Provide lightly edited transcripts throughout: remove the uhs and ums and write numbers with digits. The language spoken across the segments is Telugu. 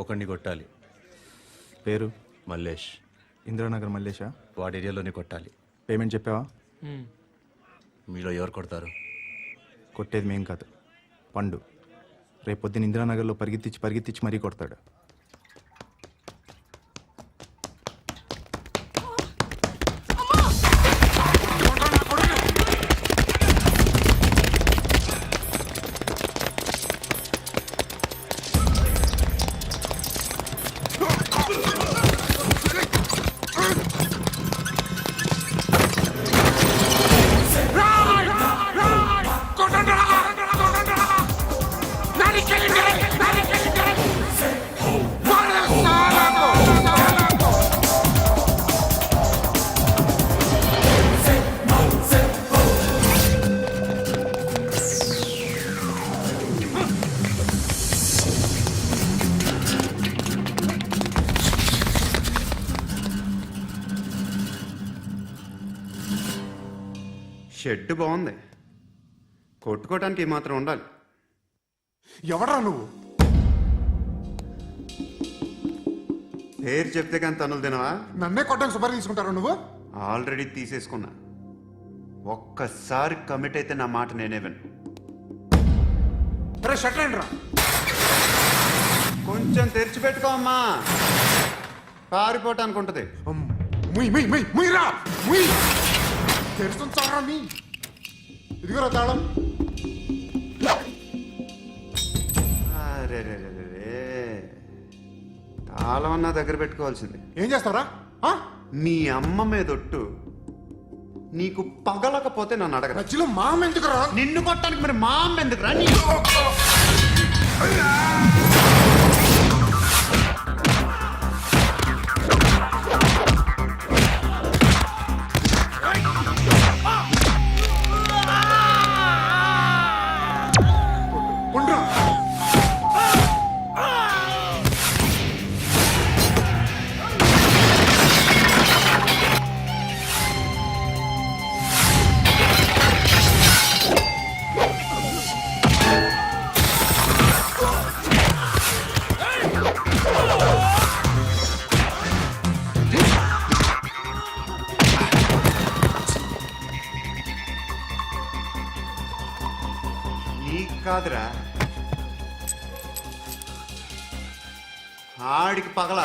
ఒకడిని కొట్టాలి. పేరు? మల్లేష్. ఇందిరానగర్ మల్లేషా? వాడి ఏరియాలోనే కొట్టాలి. పేమెంట్ చెప్పావా? మీలో ఎవరు కొడతారు? కొట్టేది మేం కాదు, పండు. రేపొద్దున ఇందిరానగర్లో పరిగెత్తించి మరీ కొడతాడు. షెడ్ బాగుంది, కొట్టుకోవటానికి మాత్రం ఉండాలి. ఎవడా నువ్వు? పేరు చెప్తే కానీ తనులు తినవా? నన్నే కొట్టడానికి సుపారీ తీసుకుంటారా నువ్వు? ఆల్రెడీ తీసేసుకున్నా. ఒక్కసారి కమిట్ అయితే నా మాట నేనే విను. రే షట్ అండి రా. కొంచెం తెరిచిపెట్టుకో అమ్మా, పారిపోవటానికి ఉంటుంది. ముయ్యరా ముయ్. తెరుస్తుంచారా మీ? ఇదిగోరా తాళం. అరే తాళం అన్నా దగ్గర పెట్టుకోవాల్సింది. ఏం చేస్తారా? నీ అమ్మ మీదొట్టు నీకు పగలకపోతే నన్ను అడగరా. మధ్యలో మామ ఎందుకురా? నిన్ను కొట్టడానికి మరి మా అమ్మ ఎందుకురా? కాదురా, ఆడికి పగల.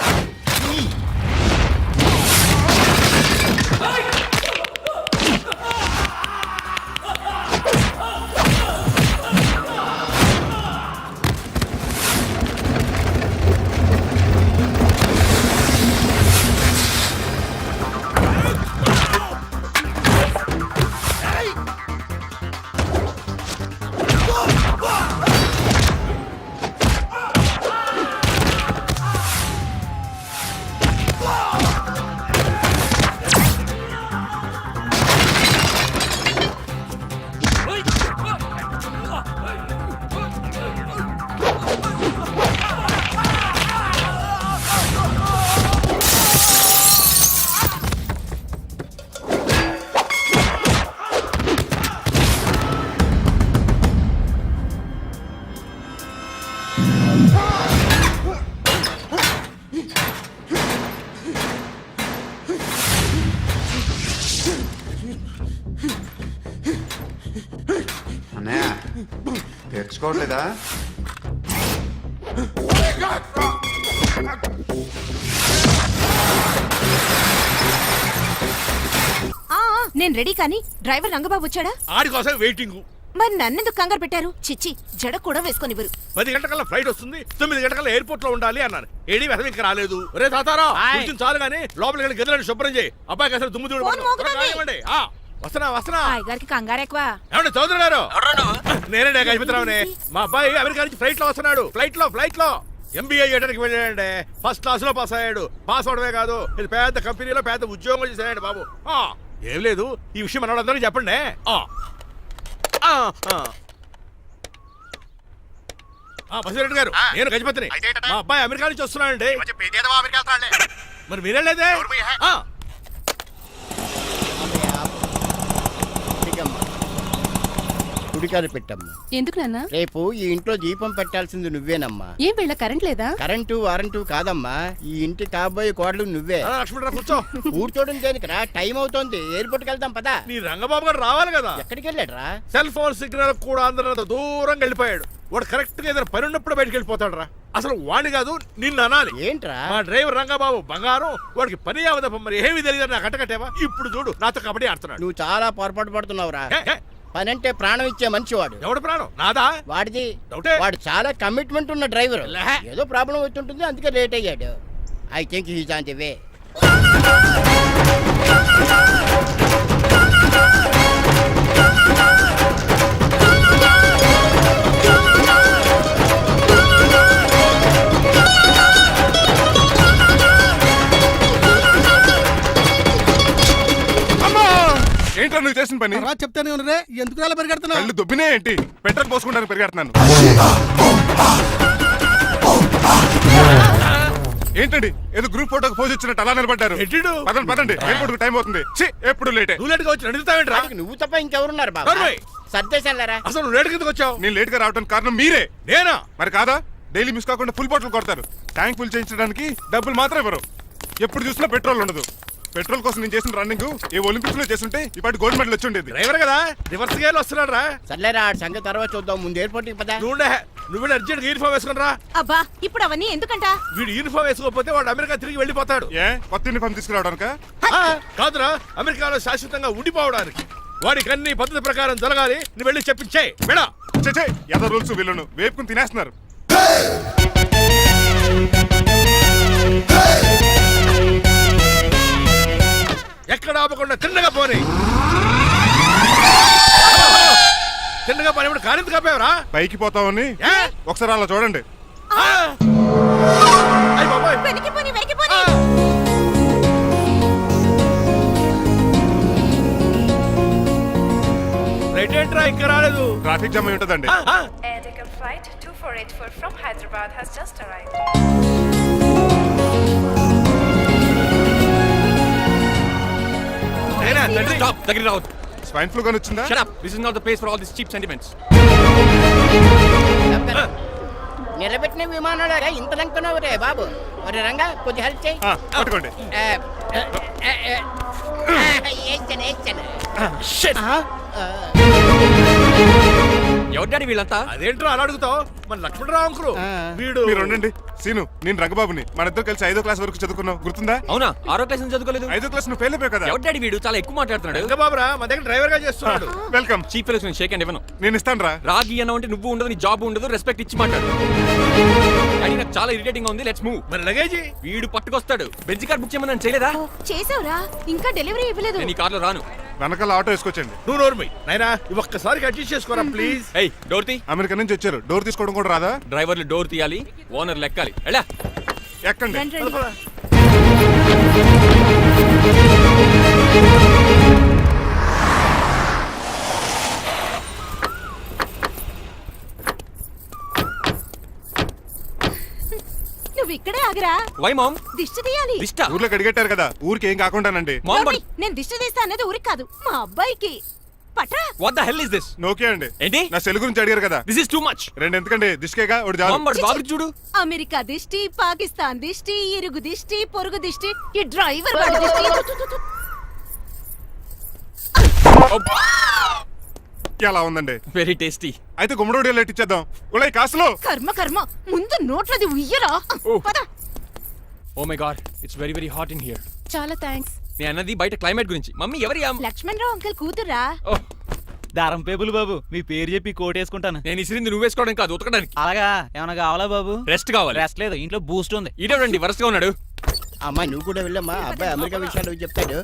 అన్నయ్య తెచ్చుకోవట్లేదా? నేను రెడీ కానీ డ్రైవర్ రంగబాబు వచ్చాడా? ఆడి కోసం వెయిటింగ్. మరి నన్నెందుకు కంగారు పెట్టారు? చిచ్చి, జడ కూడా వేసుకొనివ్వరు. 10 గంటల ఫ్లైట్ వస్తుంది, 9 గంటల ఎయిర్పోర్ట్ లో ఉండాలి అన్నాను. ఏడీ వెధవ ఇంకా రాలేదు. రే తాతారా, కూర్చుని చాలు గానీ లోపలికి వెళ్ళి గదిలో శుభ్రం చేయి. అబ్బాయికి అసలు దుమ్ము వస్తున్నా. గారికి కంగారు ఎక్కువ. ఏమండి చౌదరి గారు? నేనే గజపతిరావునే. మా అబ్బాయి అమెరికా నుంచి ఫ్లైట్ లో వస్తున్నాడు. ఫ్లైట్ లో MBA చేయడానికి వెళ్ళాడండి. ఫస్ట్ క్లాస్ లో పాస్ అయ్యాడు. పాస్ అవడమే కాదు, ఇది పెద్ద కంపెనీలో పెద్ద ఉద్యోగం చేశాడు బాబు. ఏం లేదు, ఈ విషయం మన వాళ్ళందరూ చెప్పండి. బసిరెడ్డి గారు, నేను గజపతిని. మా అబ్బాయి అమెరికా నుంచి వస్తున్నాడండి. మరి మీరేలేదే? కుడికారు పెట్టమ్మా. ఎందుకు నాన్న? రేపు ఈ ఇంట్లో దీపం పెట్టాల్సింది నువ్వేనమ్మా. ఏం వీళ్ళ కరెంట్ లేదా? కరెంటు వారంటు కాదమ్మా, ఈ ఇంటి కాబోయే కోడలు నువ్వే. రా, లక్ష్మణరావు కూర్చో. కూర్చోడం దేనికిరా, టైం అవుతోంది, ఎయిర్పోర్ట్కి వెళ్దాం పదా. నీ రంగబాబు గారు రావాలి కదా. ఎక్కడికి వెళ్ళాడురా? సెల్ ఫోన్ సిగ్నల్ కూడా అందరూ దూరంగా వెళ్ళిపోయాడు. వాడు కరెక్ట్ గా ఏదైనా పని ఉన్నప్పుడు బయటకు వెళ్ళిపోతాడు రా. అసలు వాణ్ణి కాదు నిన్ను అనాలి. ఏంట్రా? మా డ్రైవర్ రంగబాబు బంగారం, వాడికి పని అవదప్ప, మరి ఏమీ తెలియదు నాకు కట్టకట్టేవా. ఇప్పుడు చూడు నాతో కబడ్డీ ఆడుతున్నాడు. నువ్వు చాలా పొరపాటు పడుతున్నావురా. ఏ, ఏ, పని అంటే ప్రాణం ఇచ్చే మనిషివాడు. ఎవడు ప్రాణం నాదా? వాడిది. డౌటే. వాడు చాలా కమిట్మెంట్ ఉన్న డ్రైవర్. లే. ఏదో ప్రాబ్లం అవుతుంటుంది, అందుకే లేట్ అయ్యాడు. I think he's on the way. ఏంట్రా నువ్వు చేసిన పని? చెప్తానే ఉన్నదే, ఎందుకు అలా పరిగెడుతున్నావు? కళ్ళు దుబ్బినే ఏంటి? పెట్రోల్ పోసుకుంటానికి పెరిగెడుతున్నాను. ఏంటండి ఏదో గ్రూప్ ఫోటోకి పోజ్ ఇచ్చినట్టు అలా నిలబడ్డారు? ఎట్టిడు? పదండి పదండి, ఎయిర్పోర్ట్ టైం అవుతుంది. ఎప్పుడు లేటే. నువ్వు లేట్గా వచ్చి అడుగుతావేంట్రా? వాడికి నువ్వు తప్ప ఇంకెవరున్నారు బాబా? నోర్మోయ్. సర్దేశాలరా. అసలు నువ్వు లేట్ కిందకు వచ్చావు. నేను లేట్ గా రావడానికి కారణం మీరే. నేనా? మరి కాదా? డైలీ మిస్ కాకుండా ఫుల్ బాటిల్ కొడతారు. ట్యాంక్ ఫుల్ చేయించడానికి డబ్బులు మాత్రం ఇవ్వరు. ఎప్పుడు చూసినా పెట్రోల్ ఉండదు. పెట్రోల్ కోసం నేను చేసిన రన్నింగ్ ఏ ఒలింపిక్స్ లో చేస్తుంటే ఇప్పటి గోల్డ్ మెడల్ వచ్చి ఉండేది. డ్రైవర్ కదా, రివర్స్ గేర్లు వస్తున్నాడు రా. సర్లేరా, ఆడి సంగతి తర్వాత చూద్దాం, ముందు ఎయిర్పోర్ట్కి పదా. నువ్వు అర్జెంట్ యూనిఫామ్ వేసుకుని రా. అబ్బా ఇప్పుడు అవన్నీ ఎందుకంట? వీడు యూనిఫామ్ వేసుకోకపోతే వాడు అమెరికా తిరిగి వెళ్ళిపోతాడు. ఏ కొత్త యూనిఫామ్ తీసుకురావడానికా? కాదురా, అమెరికాలో శాశ్వతంగా ఉండిపోవడానికి. వాడికి అన్ని పద్ధతి ప్రకారం జరగాలి. నువ్వు వెళ్ళి చెప్పించే మేడా. చే ఏదో రూల్స్ వీళ్ళను వేపుకుని తినేస్తున్నారు. ఎక్కడ ఆపకుండా తిన్నగా పోనీ. తిన్నగా పని ఇప్పుడు కారింత కప్పేవరా? పైకి పోతామని ఏ? ఒకసారి అలా చూడండి. అయ్ బాబోయ్. వెనక్కిపోని వెనక్కిపోని. రైట్ ఏంట్రా ఇంకా రాలేదు? ట్రాఫిక్ జామ్ అయి ఉంటుందండి. Air Deccan flight 2484 from Hyderabad has just arrived. నేనా తండ్రి? స్టాప్, దగ్గర రావద్దు. స్వైన్ ఫ్లూ గాని వచ్చిందా? Shut up, this is not the place for all this cheap sentiments. నిలబెట్టిన విమానాలు ఇంత లంకనవు రే బాబు. ఒరే రంగా, కొంచెం హెల్ప్ చేయి. పట్టుకోండి. ఎవరు డాడీ వీళ్ళంతా? అదేంట్రా అలా అడుగుతావు? మన లక్ష్మణరావు అంకులు వీడు. మీరు ఉండండి. సీను, నేను రంగబాబుని. మన ఇద్దరు కలిసి 5వ క్లాస్ వరకు చదువుకున్నావు, గుర్తుందా? అవునా? 6వ క్లాస్ నుంచి చదువుకోలేదు. 5వ క్లాస్ నువ్వు ఫెయిల్ అయిపోయావు కదా. ఎవరు డాడీ వీడు? చాలా ఎక్కువ మాట్లాడుతున్నాడు. రంగబాబురా, మన దగ్గర డ్రైవర్ గా చేస్తున్నాడు. వెల్కమ్. చీప్ ఫెలోస్ నేను షేక్ అండ్ ఇవ్వను. నేను ఇస్తాను రా. రాగి అన్న అంటే నువ్వు ఉండదు, నీ జాబ్ ఉండదు, రెస్పెక్ట్ ఇచ్చి మాట్లాడు. డాడీ నాకు చాలా ఇరిటేటింగ్ గా ఉంది. Let's move. మరి లగేజీ వీడు పట్టుకొస్తాడు. బెంజ్ కార్ బుక్ చేయమని చేయలేదా? చేసావురా, ఇంకా డెలివరీ ఇవ్వలేదు. నేను ఈ కార్లో రాను. వెనకాల ఆటో వేసుకొచ్చండి. నువ్వు నోర్మై నాయనా, ఒక్కసారి అడ్జస్ట్ చేసుకోరా ప్లీజ్. ఏయ్, డోర్ తీ. అమెరికా నుంచి వచ్చారు, డోర్ తీసుకోవడం కూడా రాదా? డ్రైవర్లు డోర్ తీయాలి, ఓనర్ లెక్కాలి. ఎలా? ఎక్కండి. రండి, రండి. నువ్వు ఇక్కడే ఆగరా. Why mom? దిష్టి తీయాలి. దిష్ట? ఊర్లోకి అడిగట్టారు కదా, ఊరికి ఏం కాకుండానండి. మామ్ నోర్మి, నేను దిష్టి తీస్తా అన్నది ఊరికి కాదు, మా అబ్బాయికి. పట్రా. What the hell is this? నోకే అండి. ఏంటి? నా సెల్ గురించి అడిగారు కదా. This is too much. రెండు ఎందుకండి, దిష్కేగా ఒకటి చాలు. మామ్ బట్ బాబు చూడు. అమెరికా దిష్టి, పాకిస్తాన్ దిష్టి, ఇరుగు దిష్టి, పొరుగు దిష్టి, ఈ డ్రైవర్ వాడి దిష్టి. ఎలా ఉందండి? Very tasty. అయితే గుమ్మడి లెట్ ఇచ్చేద్దాం. ఉలై కాసులో. కర్మ కర్మ, ముందు నోట్లది ఉయ్యరా. పద. Oh my god, it's very very hot in here. చాలా థ్యాంక్స్. నేను అన్నది బయట క్లైమేట్ గురించి. మమ్మీ ఎవరి లక్ష్మణరావు అంకుల్ కూతురా. ఓహ్, దారం పేపులు బాబు, మీ పేరు చెప్పి కోట్ వేసుకుంటాను. నేను ఇసిరింది నువ్వు వేసుకోవడం కాదు, ఉతకడానికి. అలాగా ఏమైనా కావాలా బాబు? రెస్ట్ కావాలి. రెస్ట్ లేదు, ఇంట్లో బూస్ట్ ఉంది. ఇదేవండి వరుసగా ఉన్నాడు. అమ్మా నువ్వు కూడా వెళ్ళమ్మా, అబ్బాయి అమెరికా విషయాలు చెప్తాడు.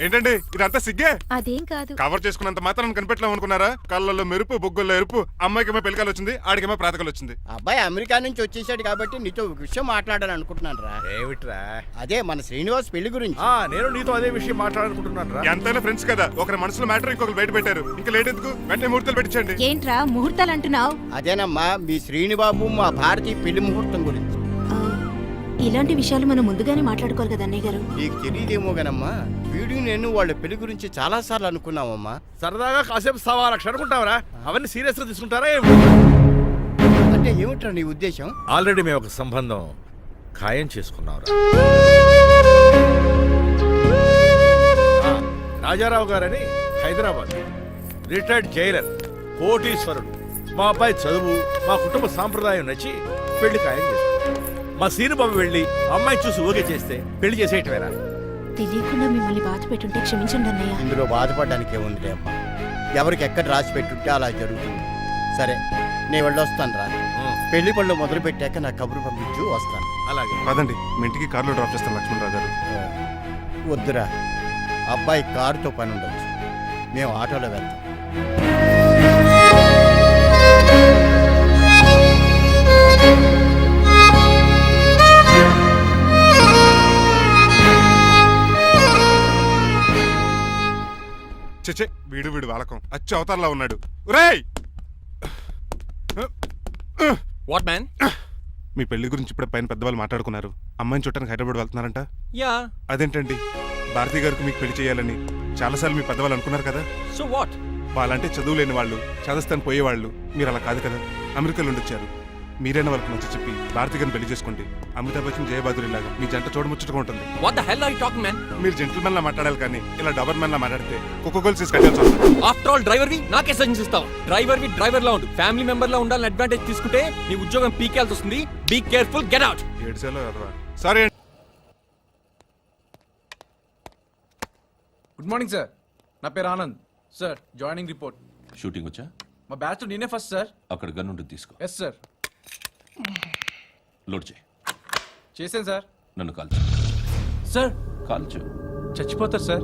ఏంటండి ఇదంతా సిగ్గే? అదేం కాదు. కవర్ చేసుకున్నంత మాత్రం కనిపెట్టలేము అనుకున్నారా? కళ్ళల్లో మెరుపు, బొగ్గుల్లో ఎరుపు. అమ్మాయికేమో పెళ్ళికాలు వచ్చింది, ఆడికేమో ప్రాతకాలు వచ్చింది. అబ్బాయి అమెరికా నుంచి వచ్చేసాడు కాబట్టి నీతో ఒక విషయం మాట్లాడాలని అనుకుంటున్నాను రా. ఏమిట్రా? అదే మన శ్రీనివాస్ పెళ్లి గురించి. నేను నీతో అదే విషయం మాట్లాడాలనుకుంటున్నాను రా. ఎంతైనా ఫ్రెండ్స్ కదా, ఒకరి మనసులో మ్యాటర్ ఇంకొకరు బయట పెట్టారు. ఇంకా లేట్ ఎందుకు, వెంటనే ముహూర్తాలు పెట్టించండి. ఏంట్రా ముహూర్తాలు అంటున్నావు? అదేనమ్మా, మీ శ్రీనిబాబు మా భారతీయ పెళ్లి ముహూర్తం గురించి. ఇలాంటి విషయాలు మనం ముందుగానే మాట్లాడుకోవాలి కదా అన్నయ్య గారు. నీకు తెలియదేమో గనమ్మా, వీడు నేను వాళ్ళ పెళ్లి గురించి చాలా సార్లు అనుకున్నామమ్మా. సరదాగా కాసేపు సవా లక్ష అనుకుంటావరా? అవన్నీ సీరియస్ గా తీసుకుంటారా ఏమి? అంటే ఏమిట్రా నీ ఉద్దేశం? ఆల్రెడీ మేము ఒక సంబంధం ఖాయం చేసుకున్నాం. రాజారావు గారని హైదరాబాద్ రిటైర్డ్ జైలర్, కోటీశ్వరుడు. మా అబ్బాయి చదువు, మా కుటుంబ సాంప్రదాయం నచ్చి పెళ్లి ఖాయం చేశారు. మా సీనుబాబు వెళ్ళి అమ్మాయి చూసి ఓకే చేస్తే పెళ్లి చేసేయటమేనా? తెలియకుండా మిమ్మల్ని బాధ పెట్టుంటే క్షమించండి అన్నయ్య. ఇందులో బాధపడడానికి ఏముందిలే అమ్మా, ఎవరికి ఎక్కడ రాసి పెట్టుంటే అలా జరుగుతుంది. సరే నేను వెళ్ళొస్తాను రా. పెళ్లి పళ్ళు మొదలు పెట్టాక నా కబురు పంపించు, వస్తాను. అలాగే. పదండి, మీ ఇంటికి కార్లో డ్రాప్ చేస్తాను లక్ష్మణరావు గారు. వద్దురా, అబ్బాయి కారుతో పని ఉండొచ్చు, మేము ఆటోలో వెళ్తాం. చచ్చే, వీడు వాలకం అచ్చు అవతారలా ఉన్నాడు. రేయ్, వాట్ మ్యాన్? మీ పెళ్లి గురించి ఇప్పుడే పైన పెద్దవాళ్ళు మాట్లాడుకున్నారు. అమ్మాయిని చూడటానికి హైదరాబాద్ వెళ్తున్నారంట. యా. అదేంటండి, భారతి గారికి మీకు పెళ్లి చేయాలని చాలాసార్లు మీ పెద్దవాళ్ళు అనుకున్నారు కదా. So what? వాళ్ళంటే చదువు లేని వాళ్ళు, చదస్తాను పోయేవాళ్ళు. మీరు అలా కాదు కదా, అమెరికాలో ఉండొచ్చారు. మీరైనా వాళ్ళకి మంచి చెప్పి భారతి గారిని పెళ్లి చేసుకోండి. అమితాబ్ బచ్చన్, జయబాదురి లాగా మీ జంట చూడముచ్చటగా ఉంటుంది. What the hell are you talking man? మీరు జెంటిల్మెన్ లా మాట్లాడాలి కానీ ఇలా డబర్ మ్యాన్ లా మాట్లాడితే కుక్కగోలు చేసి కట్టాల్సి వస్తుంది. ఆఫ్టర్ ఆల్ డ్రైవర్ వి నాకే సజెషన్ ఇస్తావా? డ్రైవర్ వి డ్రైవర్ లా ఉండు, ఫ్యామిలీ మెంబర్ లా ఉండాలని అడ్వాంటేజ్ తీసుకుంటే నీ ఉద్యోగం పీకేల్సి వస్తుంది. Be careful, get out. ఏడ్చేలో సారీ. గుడ్ మార్నింగ్ సార్, నా పేరు Anand sir. Joining report. Shooting వచ్చా? మా బ్యాచ్ నేనే ఫస్ట్ సార్. అక్కడ గన్ ఉంటుంది, తీసుకో. Yes sir. లోడ్ చేయి. చేశాను సార్. నన్ను కాల్చు. సార్ కాల్చు. చచ్చిపోతారు సార్.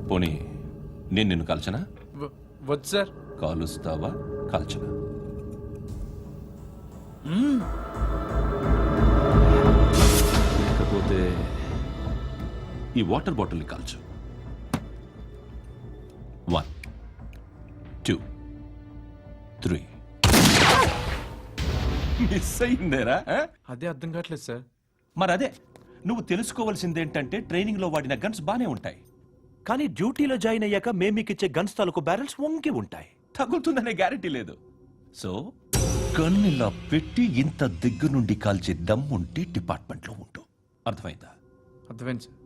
పోనీ నేను నిన్ను కాల్చనా? వద్దు సార్. కాలుస్తావా కాల్చనా? లేకపోతే ఈ వాటర్ బాటిల్ని కాల్చు. 1 2 3. మిస్ అయిందేరా? అదే అర్థం కావట్లేదు సార్. మరి అదే నువ్వు తెలుసుకోవాల్సిందేంటంటే ట్రైనింగ్ లో వాడిన గన్స్ బానే ఉంటాయి, కానీ డ్యూటీలో జాయిన్ అయ్యాక మేము మీకు ఇచ్చే గన్స్ తాలూకు బ్యారెల్స్ వంగి ఉంటాయి, తగులుతుందనే గ్యారెంటీ లేదు. సో గన్ ఇలా పెట్టి ఇంత దగ్గర నుండి కాల్చే దమ్ ఉంటే డిపార్ట్మెంట్ లో ఉంటూ. అర్థమైందా? అర్థమైంది సార్.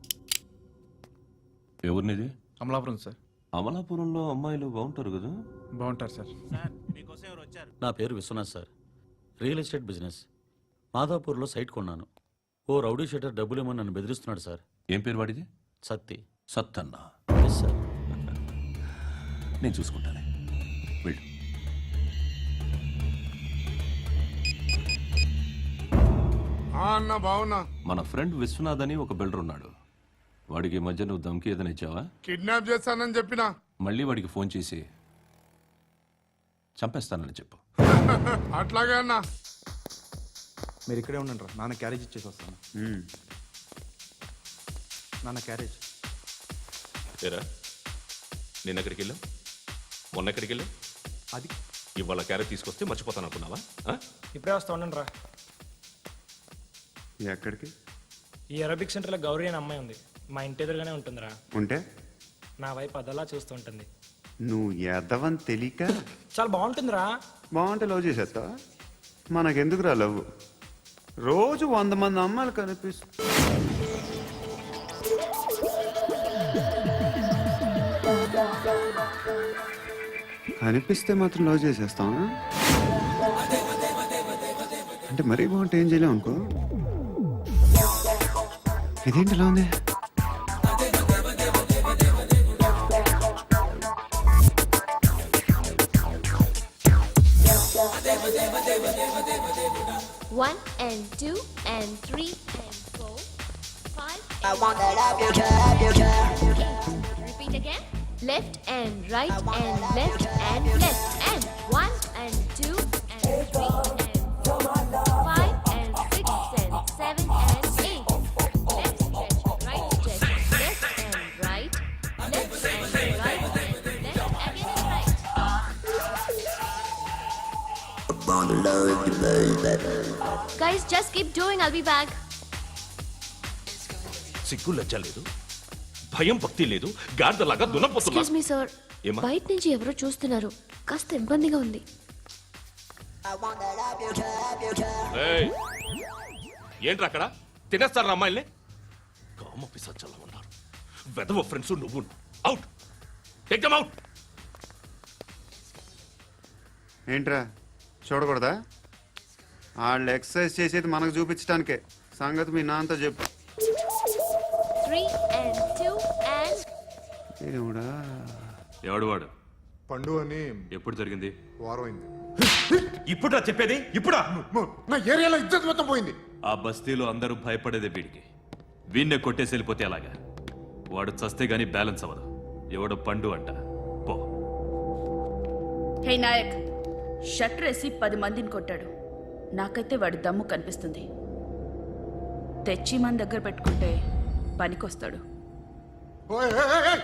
ఎవరినిది? అమలాపురం సార్. అమలాపురంలో అమ్మాయిలు బాగుంటారు కదా? బాగుంటారు సార్. నా పేరు Vishwanath sir. Real estate business. మాధాపూర్లో సైట్ కొన్నాను. ఓ రౌడీ షెటర్ డబ్బులు ఏమని నన్ను బెదిరిస్తున్నాడు సార్. ఏం పేరు వాడిది? సత్తి. సత్తన్నా? Yes sir. నేను చూసుకుంటానే, వెళ్ళు. అన్న బావున్నా. మన ఫ్రెండ్ విశ్వనాథ్ అని ఒక బిల్డర్ ఉన్నాడు. వాడికి ఈ మధ్య నువ్వు దమ్కి ఏదైనా ఇచ్చావా? కిడ్నాప్ చేస్తానని చెప్పినా. మళ్ళీ వాడికి ఫోన్ చేసి చంపేస్తానని చెప్పు. అట్లాగే అన్నా. మీరు ఇక్కడే ఉండండి రా, నాన్న క్యారేజ్ ఇచ్చేసి వస్తాను. నాన్న క్యారేజ్. ఏరా, నిన్న ఎక్కడికి వెళ్ళావు? మొన్న ఎక్కడికి వెళ్ళావు? అది ఇవాళ క్యారెట్ తీసుకొస్తే మర్చిపోతాను అనుకున్నావా? ఇప్పుడే వస్తా ఉండండి రా. ఎక్కడికి? ఈ అరబిక్ సెంటర్లో గౌరీ అనే అమ్మాయి ఉంది. మా ఇంటి ఎదురుగానే ఉంటుందిరా. ఉంటే నా వైపు అదలా చూస్తూ ఉంటుంది. నువ్వు ఎద్దవని తెలియక చాలా బాగుంటుందిరా. బాగుంటే లవ్ చేసేస్తావా? మనకెందుకురా లవ్? రోజు 100 మంది అమ్మాయిలు కనిపిస్తే మాత్రం లవ్ చేసేస్తావా? అంటే మరీ బాగుంటే ఏం చేయలేవు అనుకో. ఇదేంటి ఇలా ఉంది? One and two and three and four, 5. I want that up your chair. Repeat again. Left and right and left and left and 1 and 2 and 3 and 4, 5 and 6 and 7 and 8. Left stretch, right stretch, left and right, left and right and left again and right. Guys, just keep doing. I'll be back. సిగ్గు లజ్జ లేదు, భయం భక్తి లేదు, గాడిదలాగా దున్నపోతున్నా. ఎక్స్క్యూజ్ మీ సార్, ఏమ్మా? బయట నుంచి ఎవరో చూస్తున్నారు, కాస్త ఇబ్బందిగా ఉంది. ఏయ్, ఏంట్రా అక్కడ తినేస్తారా అమ్మాయిల్ని? కామ పిశాచాలా ఉన్నారు. వెదవ ఫ్రెండ్స్ నువ్వు. Out, take them out. ఏంట్రా చూడకూడదా? వాళ్ళు ఎక్సర్సైజ్ చేసేది మనకు చూపించడానికే. సంగతి మీ నాన్నతో చెప్పు. 3 and 2 and దేవుడా, ఎవడు వాడు? పండు అని ఎప్పుడు జరిగింది? వారం అయింది. ఇప్పుడా చెప్పేది? ఇప్పుడా? నా ఏరియాలో ఇజ్జత్ మొత్తం పోయింది. ఆ బస్తీలో అందరూ భయపడేదే వీడికి. వీణ్ణే కొట్టేసి వెళ్ళిపోతే అలాగా. వాడు చస్తే గానీ బ్యాలెన్స్ అవ్వదు. ఎవడో పండు అంట. పో. హే నాయక్, షట్టర్ వేసి 10 మందిని కొట్టాడు. నాకైతే వాడి దమ్ము కనిపిస్తుంది. తెచ్చి మన దగ్గర పెట్టుకుంటే పనికొస్తాడు. ఓయ్, ఏయ్, ఏయ్, ఏయ్,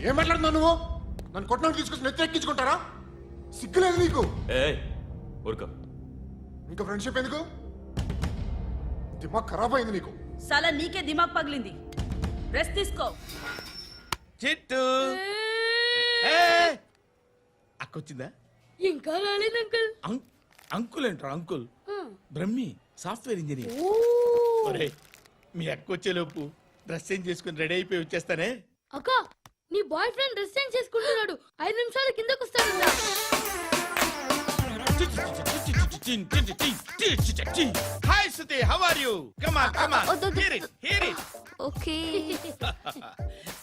ఏం మాట్లాడుతున్నావు నువ్వు? నన్ను కొట్టడానికి తీసుకొచ్చి నెత్తెక్కించుకుంటారా? సిగ్గులేదు నీకు? ఏ ఊరుకో. ఇంకా ఫ్రెండ్షిప్ ఎందుకు? దిమాగ్ ఖరాబ్ అయింది నీకు. సలా నీకే దిమాగ్ పగిలింది. రెస్ట్ తీసుకో. చిట్టు అక్కొచ్చిందా? ఇంకా రాలేదు అంకుల్. అంకుల్ ఏంట్రా అంకుల్? Brahmi software engineer. ఒరేయ్, మీ అక్కొచ్చేలోపు డ్రెస్ చేంజ్ చేసుకుని రెడీ అయిపోయి వచ్చేస్తానే. అక్క, నీ బాయ్ ఫ్రెండ్ డ్రెస్ చేంజ్ చేసుకుంటున్నాడు. 5 నిమిషాలు కిందకు వస్తాడు. Hi Suthi, how are you? Come on come on, hear it hear it. Okay.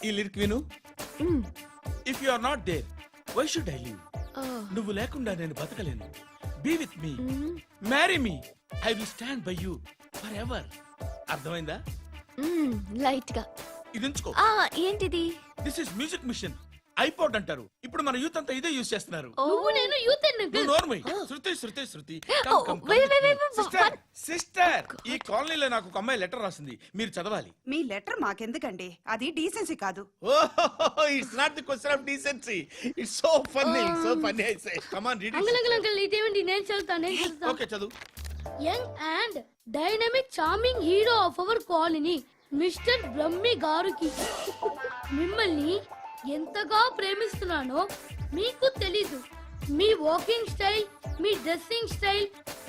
ఈ లిరిక్ విను. If you are not there why should I live? నువ్వు లేకుండా నేను బతకలేను. Be with me, marry me, I will stand by you forever. అర్థమైందా? లైట్ గా. ఇది ఉంచుకో. ఏంటిది? This is music machine. IPod అంటారు. ఇప్పుడు మన యూత్ అంతా ఇదే యూజ్ చేస్తున్నారు. నువ్వు నేను యూత్ నువ్వు నోర్మై. శృతి శృతి శృతి. సిస్టర్, ఈ కాలనీలో నాకు ఒక అమ్మాయి లెటర్ రాసింది. మీరు చదవాలి. మీ లెటర్ మాకెందుకండి? అది డీసెన్సీ కాదు. It's not the question of decency. It's so funny, so funny. I say come on read it. Uncle ఇదేంటి? నేను చదువుతాను. ఓకే చదువు. Young and dynamic charming hero of our colony mister Brahmi గారికి మిమ్మల్ని ఎంతగా ప్రేమిస్తున్నానో మీకు తెలీదు. మీ వాకింగ్ స్టైల్, మీ డ్రెస్సింగ్ స్టైల్,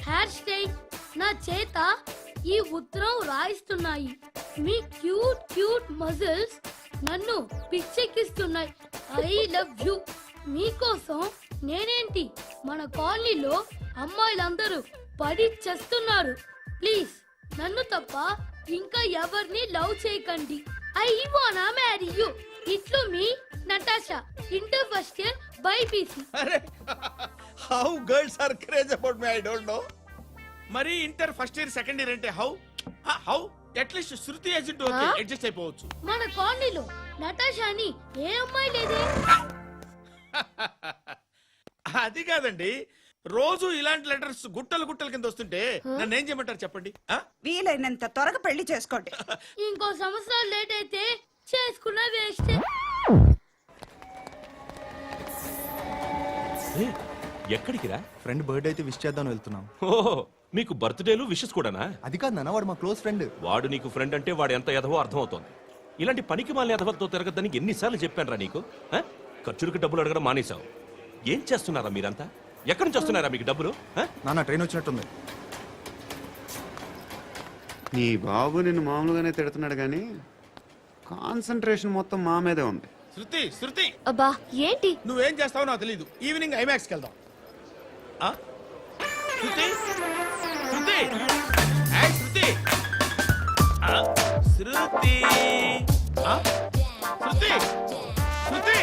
హెయిర్ స్టైల్ నా చేత ఈ ఉత్తరం రాయిస్తున్నాయి. మీ క్యూట్ క్యూట్ మజిల్స్ నన్ను పిచ్చెక్కిస్తున్నాయి. I love you. మీకోసం నేనేంటి, మన కాలనీలో అమ్మాయిలందరూ పడి చేస్తున్నారు. ప్లీజ్ నన్ను తప్ప ఇంకా ఎవరిని లవ్ చేయకండి. ఐ వానా మ్యారీ యూ. ఇట్లు మీ Natasha, inter first year BiPC. అరే, how girls are craze about me I don't know. మరి inter first year second year అంటే how how at least Shruti agent okay adjust అయిపోవచ్చు. మన కాలనీలో నటాషా అని ఏ అమ్మాయి లేదే. అది కాదండి, రోజు ఇలాంటి లెటర్స్ గుట్టలు గుట్టల కింద వస్తుంటే నన్ను ఏం చేయమంటారు చెప్పండి? వీలైనంత త్వరగా పెళ్లి చేసుకోండి. ఇంకో సంవత్సరాలు లేట్ అయితే చేసుకున్న వేస్ట్. ఎక్కడికి రా? ఫ్రెండ్ బర్త్డే అయితే విష్ చేద్దాం వెళ్తున్నాం. ఓహో, మీకు బర్త్డేలు విషెస్ కూడానా? అది కాదు నాన్న, వాడు మా క్లోజ్ ఫ్రెండ్. వాడు నీకు ఫ్రెండ్ అంటే వాడు ఎంత ఎదవో అర్థమవుతోంది. ఇలాంటి పనికి మాలిన ఎదవతో తిరగద్దని ఎన్నిసార్లు చెప్పాను రా నీకు? ఖర్చులకు డబ్బులు అడగడం మానేశావు. ఏం చేస్తున్నారా మీరంతా? ఎక్కడి నుంచి వస్తున్నారా మీకు డబ్బులు? నాన్న ట్రైన్ వచ్చినట్టుంది. నీ బాబు నిన్ను మామూలుగానే తిడుతున్నాడు కానీ కాన్సన్ట్రేషన్ మొత్తం మా మీదే ఉంది. శృతి శృతి, అబ్బా ఏంటి? నువ్వేం చేస్తావో నాకు తెలీదు. ఈవినింగ్ ఐమాక్స్కి వెళ్దాం. శృతి శృతి, ఏయ్ శృతి, శృతి, శృతి, శృతి,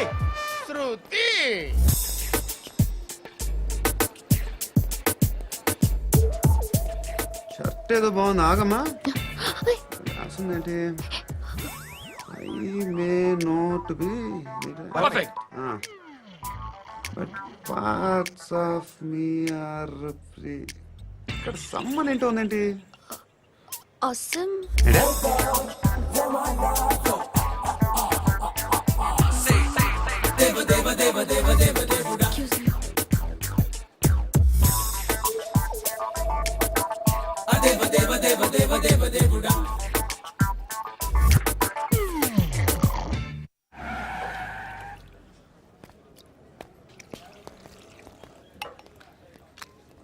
శృతి. షర్ట్ ఏదో బాగుంది, ఆగమ్మా. రాసిందేంటి? I may not be perfect. But parts of me are free. ఇక్కడ సమ్మన్ ఏంటో ఉందేంటి? awesome. Excuse me.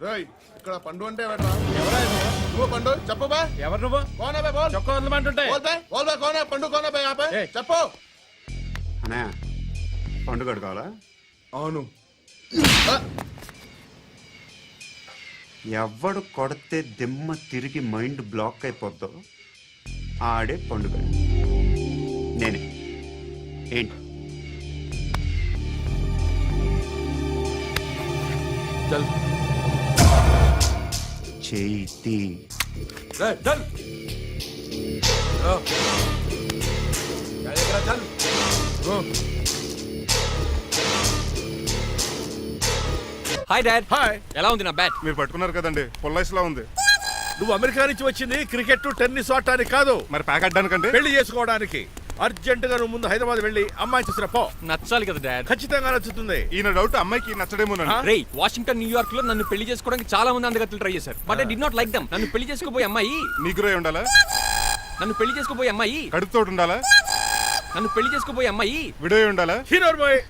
రేయ్ ఇక్కడ పండు అంటే ఎవరా నువ్వు పండు చెప్పు బా ఎవరు నువ్వు కోనా బే బోల్ చొక్కా వదలమంటుంటే బోల్ బే కోనా పండు కోనా బే ఆపే చెప్పు అనే పండుగ కావాలా? అవును. ఎవడు కొడితే దిమ్మ తిరిగి మైండ్ బ్లాక్ అయిపోద్దో ఆడే పండుగ. నేనే. ఏంటి? చల్ చేతి చల్ చల్. Hi dad. హాయ్. ఎలా ఉంది నా బ్యాట్? మీరు పట్టుకున్నారు కదండి పొల్లైస్లా ఉంది. నువ్వు అమెరికా నుంచి వచ్చింది క్రికెట్ టెన్నిస్ ఆడటానికి కాదు, మరి ప్యాక్ అడ్డానికండి. పెళ్లి చేసుకోవడానికి. అర్జెంట్ గా నువ్వు ముందు హైదరాబాద్ వెళ్ళి అమ్మాయి చూసిన పో. నచ్చాలి కదా డాడ్. ఖచ్చితంగా నచ్చుతుంది. ఈయన డౌట్ అమ్మాయికి నచ్చడేమోనండి. రే వాషింగ్టన్ న్యూయార్క్ లో నన్ను పెళ్లి చేసుకోవడానికి చాలా మంది అందగత్తలు ట్రై చేశారు. But I do not like them. నన్ను పెళ్లి చేసుకోబోయే అమ్మాయి నీకురై ఉండాలా? నన్ను పెళ్లి చేసుకోబోయే అమ్మాయి కడుపుతోటి ఉండాలా? నన్ను పెళ్లి చేసుకోబోయే అమ్మాయి విడోయి ఉండాలా? Hero boy.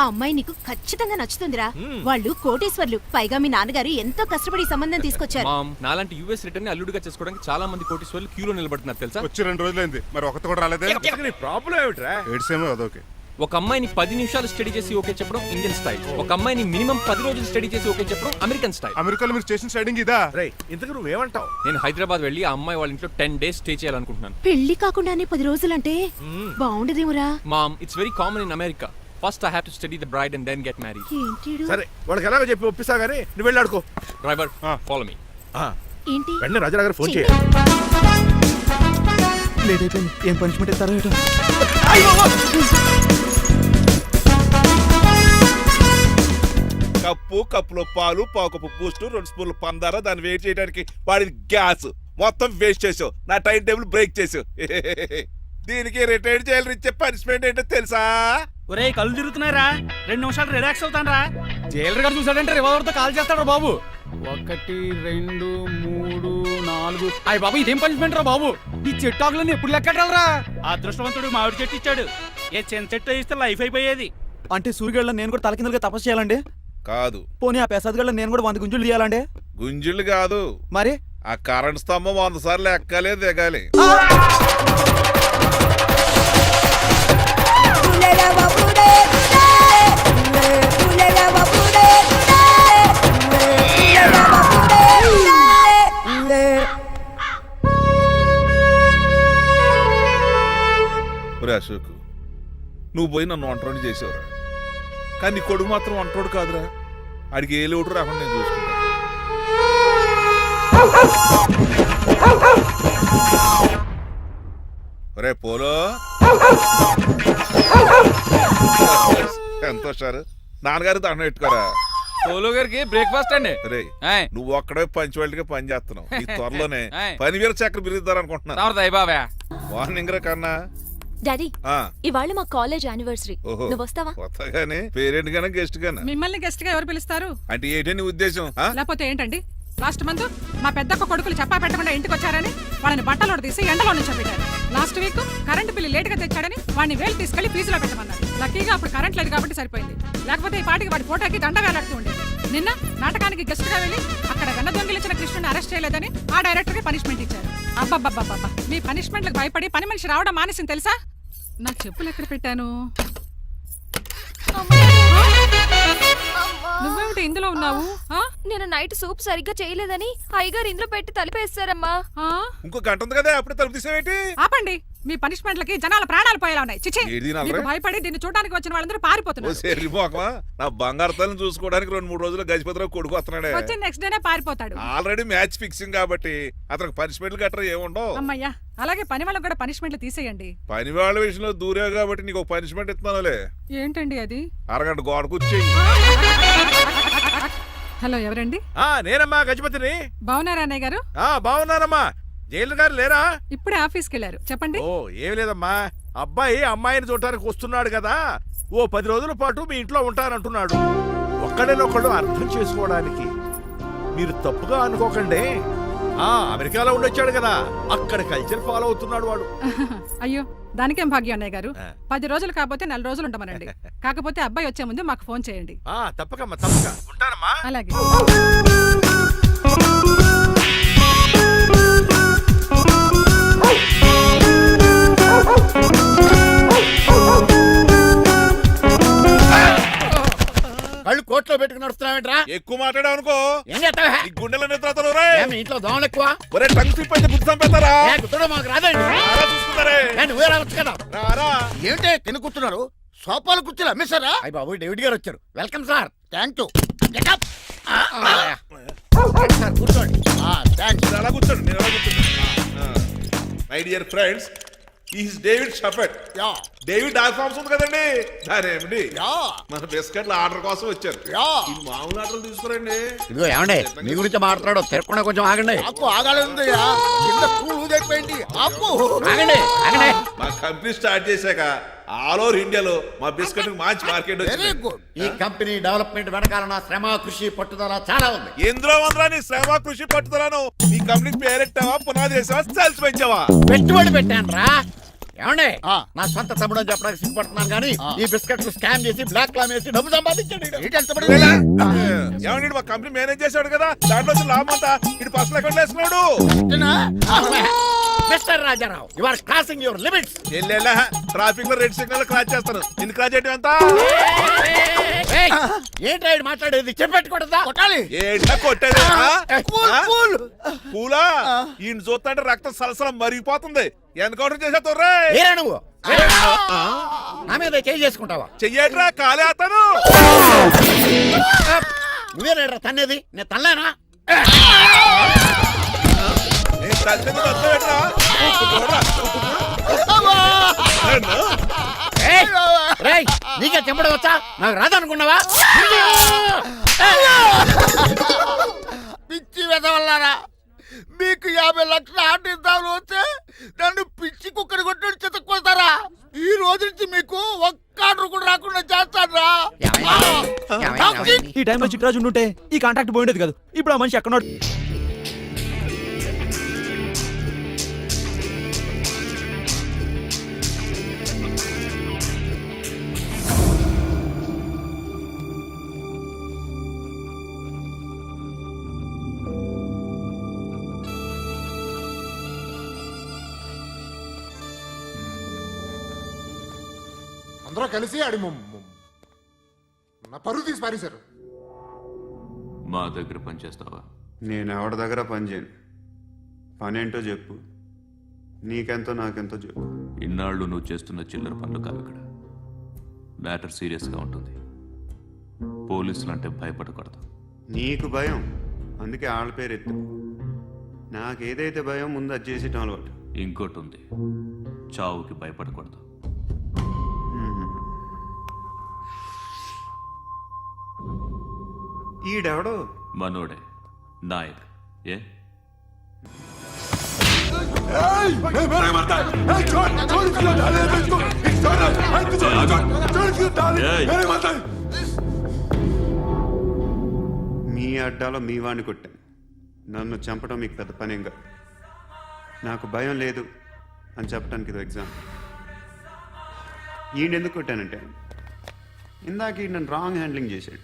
ఆ అమ్మాయి నీకు ఖచ్చితంగా నచ్చుతుందిరా. వాళ్ళు కోటేశ్వర్లు, పైగా మీ నాన్నగారు ఎంతో కష్టపడి ఈ సంబంధం తీసుకొచ్చారు. మామ్ నాలాంటి యూఎస్ రిటర్న్ ని అల్లుడిగా చేసుకోవడానికి చాలా మంది కోటీశ్వర్లు క్యూలో నిలబడుతున్నారు తెలుసా? వచ్చి 2 రోజులైంది, మరి ఒకటి కూడా రాలేదే. నీ ప్రాబ్లం ఏమిట్రా? ఏడ్సేమో అదొకే. ఒక అమ్మాయిని 10 నిమిషాలు స్టడీ చేసి ఓకే చెప్పడం ఇండియన్ స్టైల్. ఒక అమ్మాయిని మినిమం 10 రోజులు స్టడీ చేసి ఓకే చెప్పడం అమెరికన్ స్టైల్. అమెరికాలో మీరు చేసిన స్టైడింగ్ ఇదా? రేయ్ ఇంతకు నువ్వేమంటావు? నేను హైదరాబాద్ వెళ్ళి ఆ అమ్మాయి వాళ్ళ ఇంట్లో 10 days స్టే చేయాలనుకుంటున్నాను. పెళ్లి కాకుండానే 10 రోజులంటే బాగుండదేమురా? Mom it's very common in America. First I have to study the bride and then get married. ఏంటిడు? సరే వాళ్ళకి ఎలాగో చెప్పి ఒప్పిస్తా గానీ నువ్వు వెళ్ళి ఆడుకో. Driver follow me. ఏంటి? వెంటనే రాజా గారు ఫోన్ చేయ. లేట్ అయిపోయింది. ఏం పనిష్మెంట్ ఇస్తారో ఏటో. కప్పులో పాలు, పావుకప్పు బూస్ట్, 2 స్పూన్లు పందార, దాన్ని వెయిట్ చేయడానికి వాడిన గ్యాస్ మొత్తం వేస్ట్ చేసావు. నా టైం టేబుల్ బ్రేక్ చేసావు. దీనికి రిటైర్ చేయాలని ఇచ్చే పనిష్మెంట్ ఏంటో తెలుసా? ఒరే కళ్ళు తిరుగుతున్నారా, 2 నిమిషాలు రిలాక్స్ అవుతాను రా. జైలర్ గారు చూసాడంటే రివాల్వర్ తో కాల్ చేస్తాడు బాబు. 1 2 3 4. అయ్య బాబు ఇదేం పనిష్మెంట్ రా బాబు? ఈ చెట్టు ఆకులన్నీ ఎప్పుడు లెక్కడరా? అదృష్టవంతుడు మామిడి చెట్టు ఇచ్చాడు. ఏ చిన్న చెట్టు ఇస్తే లైఫ్ అయిపోయేది. అంటే సూర్యుగళ్ళ నేను కూడా తలకిందులుగా తపస్సు చేయాలండి? కాదు. పోనీ ఆ పెసాద్ నేను కూడా 100 గుంజులు తీయాలండి? గుంజులు కాదు, మరి ఆ కరెంట్ స్తంభం 100 సార్లు ఎక్కాలి దిగాలి. అశోక్ నువ్వు పోయి నన్ను ఒంటరిని చేసేవరా, కానీ నీ కొడుకు మాత్రం ఒంటరోడు కాదురా. ఆడికి ఏ లోటు రాకుండా నేను చూసుకుంటాను. రే పోలో ఎంత సార్ నాన్నగారు దండం పెట్టుకోరా. పోలో గారికి బ్రేక్ఫాస్ట్ అండి. రే నువ్వు ఒక్కడే పంచువాళ్ళకి పని చేస్తున్నావు. ఈ త్వరలోనే 10,000 చక్రం బిరుగుతారు అనుకుంటున్నా. మార్నింగ్ రా కన్నా. డాడీ ఇవాళ మా కాలేజ్ యానివర్సరీ. నువ్వు వస్తావా? కొత్తగానే పేరెంట్ గానే గెస్ట్ గానా? మిమ్మల్ని గెస్ట్ గా ఎవరు పిలుస్తారు? అంటే ఏంటి నీ ఉద్దేశం? లేకపోతే ఏంటండి, లాస్ట్ మంత్ మా పెద్దక్క కొడుకులు చెప్పా పెట్టకుండా ఇంటికి వచ్చారని వాళ్ళని బట్టలోడు తీసి ఎండలో నుంచోబెట్టారు. Last week current bill late గా తెచ్చాడని వాడిని వేలు తీసుకెళ్లి ఫీజులో పెట్టమన్నారు. లక్కీగా అప్పుడు కరెంట్ లేదు కాబట్టి సరిపోయింది, లేకపోతే ఈ పాటికి వాడి ఫోటోకి దండ వేలాడుతూ ఉండేది. నిన్న నాటకానికి గెస్ట్ గా వెళ్ళి అక్కడ వెన్న దొంగిలించిన కృష్ణుని అరెస్ట్ చేయలేదని ఆ డైరెక్టర్ కి పనిష్మెంట్ ఇచ్చారు. అబ్బబ్బబ్బబ్బా, మీ పనిష్మెంట్లకు భయపడి పని మనిషి రావడం మానేసింది తెలుసా? నా చెప్పులు ఎక్కడ పెట్టాను? నువ్వేమిటి ఇందులో ఉన్నావు? నేను నైట్ సూప్ సరిగ్గా చేయలేదని అయ్యగారు ఇందులో పెట్టి తలిపేస్తారమ్మా. ఇంకో గంట ఉంది కదా, అప్పుడే తలుపు తీసేవేంటి? ఆపండి, మీ పనిష్మెంట్లకి జనాల ప్రాణాలు పోయేలా ఉన్నాయి. చిచి, మీకు భయపడి దీన్ని చూడడానికి వచ్చిన వాళ్ళందరూ పారిపోతున్నారు. నా బంగారు తల్లిని చూసుకోవడానికి 2-3 రోజులు గజపతిరావు కొడుకు వస్తున్నాడే. వచ్చి నెక్స్ట్ డేనే పారిపోతాడు. ఆల్రెడీ మ్యాచ్ ఫిక్సింగ్ కాబట్టి అతనికి పనిష్మెంట్లు గట్రా ఏముండవు. అమ్మయ్యా, అలాగే పని వాళ్ళకి కూడా పనిష్మెంట్లు తీసేయండి. పని వాళ్ళ విషయంలో దూరేవు కాబట్టి నీకు పనిష్మెంట్ ఇస్తున్నానులే. ఏంటండి అది? అరగంట గోడ కూర్చేయి. హలో, ఎవరండి? నేనమ్మా గజపతిని. బాగున్నారా అన్నయ్య గారు? బాగున్నానమ్మా. జైలు గారు లేరా? ఇప్పుడే ఆఫీస్కి వెళ్ళారు. చెప్పండి. ఓ ఏం లేదమ్మా, అబ్బాయి అమ్మాయిని చూడటానికి వస్తున్నాడు కదా, ఓ 10 రోజుల పాటు మీ ఇంట్లో ఉంటానంటున్నాడు. ఒక్కడేనొక్కడు అర్థం చేసుకోవడానికి మీరు తప్పుగా అనుకోకండి. అమెరికాలో ఉండొచ్చాడు కదా, అక్కడ కల్చర్ ఫాలో అవుతున్నాడు వాడు. అయ్యో, దానికేం భాగ్యం అన్నయ్య గారు. 10 రోజులు కాకపోతే 4 రోజులు ఉంటామనండి. కాకపోతే అబ్బాయి వచ్చే ముందు మాకు ఫోన్ చేయండి. తప్పకమ్మా, తప్పక ఉంటానమ్మా. అలాగే. కోట్లో పెట్టుకుని నడుస్తున్నావేంట్రా? ఎక్కువ మాట్లాడావు అనుకో ఏం చేస్తావా? ఈ గుండెల నిద్రతలు రే. మీ ఇంట్లో దోమలు ఎక్కువ? ఒరే టంగ్ స్లిప్ అయితే గుర్తు చంపేస్తారా? గుర్తుడు మాకు రాదండి. రారా చూసుకుంటారే. నువ్వే రావచ్చు కదా. రారా. ఏంటే కింద కూర్చున్నారు? సోఫాలు కూర్చోలు అమ్మేశారా? అయ్యి బాబు డేవిడ్ గారు వచ్చారు. Welcome sir. Thank you. Sir కూర్చోండి. థ్యాంక్స్. మీరు అలా కూర్చోండి, మీరు అలా కూర్చోండి. My dear friends, is David Shepherd. Yeah David dog farms ఉంది కదండి, దాని ఏమిటి యా మన బిస్కెట్ల ఆర్డర్ కోసం వచ్చారు. యా ఈ మామూలు ఆర్డర్లు తీసుకురండి. ఇదిగో ఏమండి మీ గురించి మాట్లాడు. తిరగకుండా కొంచెం ఆగండి. ఆపు ఆగాలి. కింద కూల్ అయిపోయింది. ఆపు ఆగండి ఆగండి. మా కంపెనీ స్టార్ట్ చేశాక ఆల్ ఓవర్ ఇండియాలో మా బిస్కెట్ మంచి మార్కెట్ వెరీ వచ్చింది. గుడ్. ఈ కంపెనీ డెవలప్మెంట్ వెనకాల నా శ్రమ కృషి పట్టుదల చాలా ఉంది. ఎందులో ఉందిరా నీ శ్రమ కృషి పట్టుదలను? ఈ కంపెనీ పేరెట్టావా, పునాది వేసావా, సేల్స్ పెంచావా? పెట్టుబడి పెట్టాను రా. ఏమండి నా సొంత తమ్ముడు అని చెప్పడానికి సిగ్గుపడుతున్నాను కానీ ఈ బిస్కెట్ స్కామ్ చేసి బ్లాక్ లా వేసి డబ్బు సంపాదించాడు. ఏమండి మా కంపెనీ మేనేజ్ చేశాడు కదా, దాంట్లో వచ్చిన లాభం అంతా ఇటు పర్సనల్ అకౌంట్ వేసుకున్నాడు. Mister Rajarao you are crossing your limits. Traffic లో రెడ్ సిగ్నల్ క్రాస్ చేస్తాను. నిన్ను క్రాస్ చేయడం ఎంత? ఏంటి మాట్లాడేది? చెప్పెట్టుకూడదా? కొట్టాలి. ఏంటా కొట్టేది? పూలా ఈయన చూస్తుంటే రక్తం సలసలం మరిగిపోతుంది. ఎన్కౌంటర్ చేసేతో ఏరా నువ్వు నా మీద చేయి చేసుకుంటావా? చెయ్యట్రా కాలే అతను. నువ్వేరా తన్నేది? నేను తనలేనా? నీకే చెప్పడం వచ్చా? నాకు రాదనుకున్నావా? పిచ్చి వెదవల్లారా, మీకు 50 లక్షలు ఆటిద్దామని వస్తే నన్ను పిచ్చి కుక్కడి కొట్టి చితక్కొస్తారా? ఈ రోజు నుంచి మీకు ఒక్క ఆర్డర్ కూడా రాకుండా చేస్తారా? ఈ టైంలో చిట్రాజు ఉండుంటే ఈ కాంట్రాక్ట్ పోయిండేది కాదు. ఇప్పుడు ఆ మనిషి ఎక్కడ అందరూ కలిసి ఆడి నా పరువు తీసి పారేశారు. మా దగ్గర పనిచేస్తావా? నేను ఎవరి దగ్గర పని చేయను. పని ఏంటో చెప్పు. నీకెంతో నాకెంతో చెప్పు. ఇన్నాళ్ళు నువ్వు చేస్తున్న చిల్లర పనులు కావు ఇక్కడ. మ్యాటర్ సీరియస్గా ఉంటుంది. పోలీసులు అంటే భయపడకూడదు. నీకు భయం, అందుకే ఆళ్ళ పేరు ఎత్తు. నాకేదైతే భయం ముందు అది చేసేటం అలవాటు. ఇంకోటి ఉంది, చావుకి భయపడకూడదు. ఈడెవడో మనోడే నాయక్. ఏ మీ అడ్డాలో మీ వాడిని కొట్టాను. నన్ను చంపడం మీకు పెద్ద పనేం కాదు. నాకు భయం లేదు అని చెప్పడానికి ఇది ఎగ్జామ్. ఈయన ఎందుకు కొట్టానంటే ఇందాక ఈయన నన్ను రాంగ్ హ్యాండ్లింగ్ చేశాడు.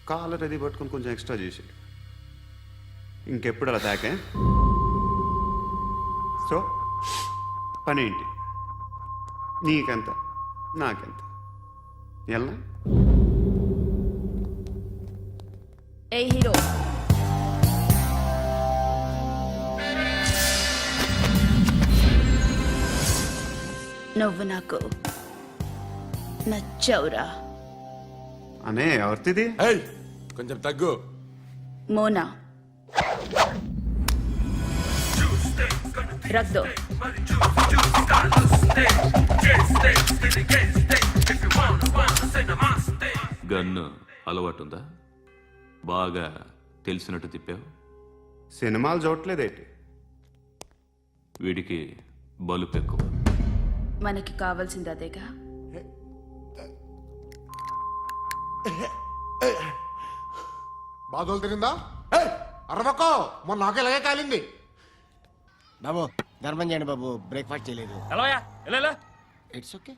కాలర్ అది పట్టుకొని కొంచెం ఎక్స్ట్రా చేశాడు. ఇంకెప్పుడు అలా తాకే. సో పనేంటి? నీకెంత నాకెంత? ఎలా? ఏ హీరో, నువ్వు నాకు నచ్చవురా. అనే ఎవరిది? కొంచెం తగ్గు. మోనా రక్ దో. గన్ను అలవాటుందా? బాగా తెలిసినట్టు తిప్పావు. సినిమాలు చూడట్లేదేంటి? వీడికి బలుపు ఎక్కువ. మనకి కావాల్సింది అదేగా. బాధలు తిరిందా? అరవకో, మొన్న నాకు ఇలాగే కాలింది. బాబు ధర్మం చేయండి బాబు, బ్రేక్ఫాస్ట్ చేయలేదు. It's okay.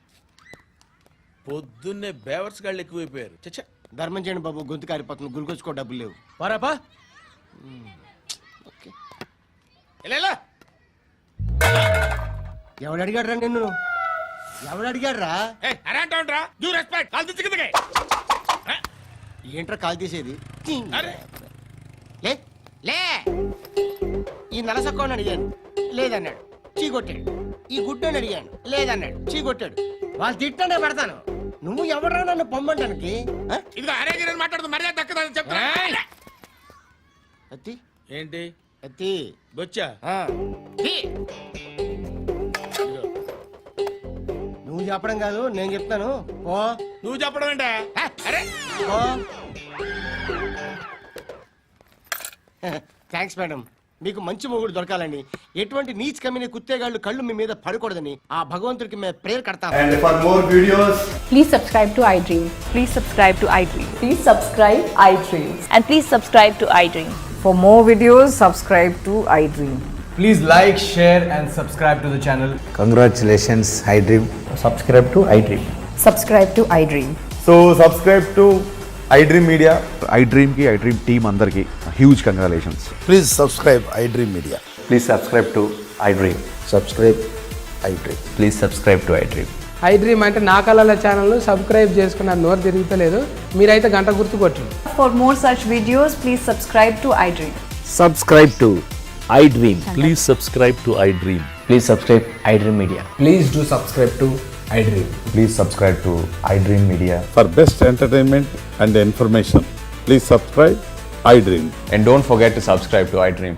పొద్దున్నే బేవర్స్ గాళ్ళు ఎక్కువైపోయారు. చచ్చా, ధర్మం చేయండి బాబు, గొంతు కారిపోతుంది. గురికొచ్చుకో డబ్బులు లేవు. పారాపా. ఓకే. ఎవడు అడిగాడు రా నిన్ను? ఎవడు అడిగాడు రా? ఏంట్రా కాల్ తీసేది లే లే ఈ నలసక్కని అడిగాను లేదన్నాడు చీ కొట్టాడు. ఈ గుడ్డని అడిగాను లేదన్నాడు చీ కొట్టాడు. వాళ్ళు తిట్టానే పెడతాను. నువ్వు ఎవడరా నన్ను పొమ్మంటానికి? ఇదిగో అరే గిరని మాట్లాడుతూ మర్యాద దక్కదని చెప్తా. అత్తి ఏంటి అత్తి బొచ్చా? నువ్వు చెప్పడం కాదు నేను చెప్తాను. ఓ నువ్వు చెప్పడం ఏంటా? అరే ఓ థ్యాంక్స్ మేడం. మీకు మంచి మొగుడు దొరకాలని, ఎటువంటి నీచ్ కమ్మిన కుత్తేగాళ్ళు కళ్ళు మీ మీద పడకూడదని ఆ భగవంతుడికి మేము ప్రేయర్ కడతాం. And for more videos, please subscribe to iDream. Please subscribe to iDream. Please subscribe iDream. And please subscribe to iDream. For more videos, subscribe to iDream. please like, share and subscribe to the channel. Congratulations, iDream. Subscribe to iDream. Subscribe to iDream. So subscribe to iDream Media. iDream కి iDream టీమ్ అందరికి huge congratulations. Please subscribe iDream Media. Please subscribe to iDream. Subscribe iDream. Please subscribe to iDream. iDream అంటే నా కళల ఛానల్ సబ్స్క్రైబ్ చేసుకున్న నోరు తిరుగుతలేదు. మీరైతే గంట గుర్తు కొట్టండి. For more such videos, please subscribe to iDream. Subscribe to iDream. Please subscribe to iDream. Please subscribe iDream Media. Please do subscribe to iDream. Please subscribe to iDream Media. For best entertainment and information, please subscribe iDream. And don't forget to subscribe to iDream.